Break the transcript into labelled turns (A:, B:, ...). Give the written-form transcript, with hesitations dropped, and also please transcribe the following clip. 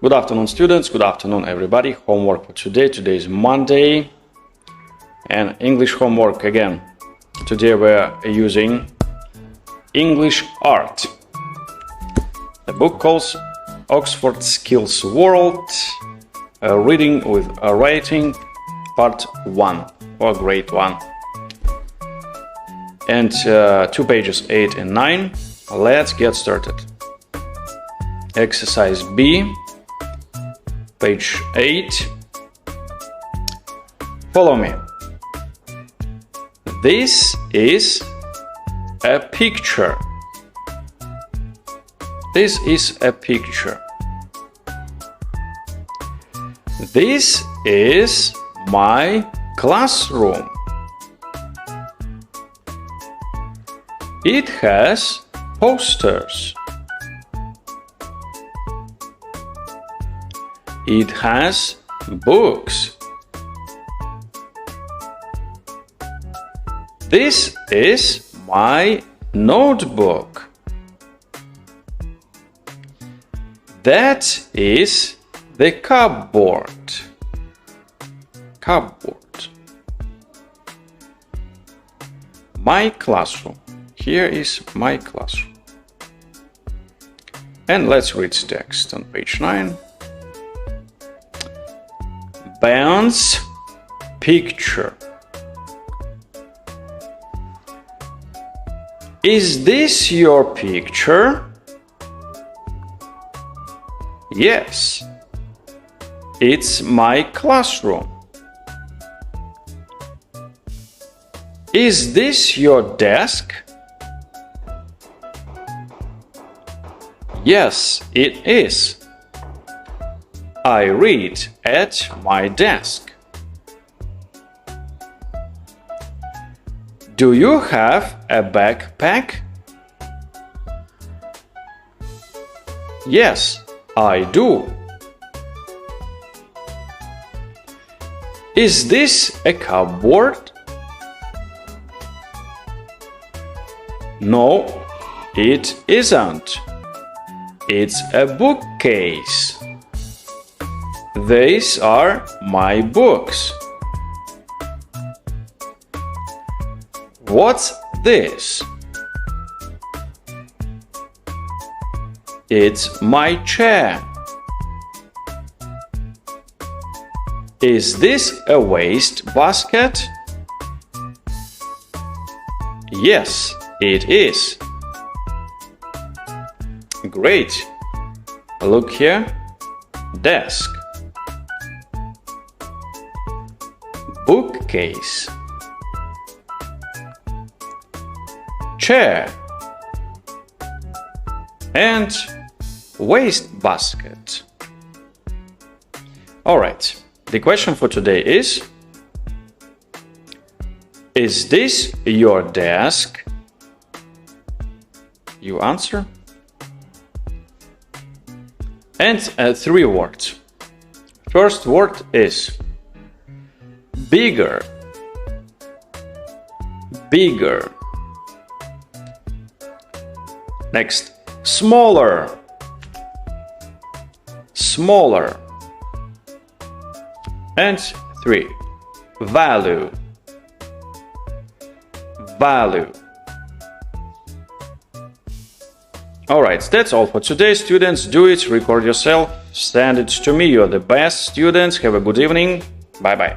A: Good afternoon, students. Good afternoon, everybody. Homework for today. Today is Monday. And English homework again. Today we're using English Art. The book calls Oxford Skills World, Reading with Writing, Part 1, or Grade 1. And 2 pages 8 and 9. Let's get started. Exercise B, page 8. Follow me. This is a picture. This is a picture. This is my classroom. It has posters. It has books. This is my notebook. That is the cupboard. Cupboard. My classroom. Here is my classroom. And let's read text on page 9. Ben's picture. Is this your picture? Yes, it's my classroom. Is this your desk? Yes, it is. I read at my desk. Do you have a backpack? Yes, I do. Is this a cupboard? No, it isn't. It's a bookcase. These are my books. What's this? It's my chair. Is this a waste basket? Yes, it is. Great. Look here. Desk. Bookcase. Chair. And waste basket. All right. The question for today is this your desk? You answer. And 3 words. First word is bigger. Bigger. Next, smaller. Smaller. And 3, value. Value. Alright, that's all for today, students. Do it, record yourself, send it to me. You're the best students. Have a good evening. Bye-bye.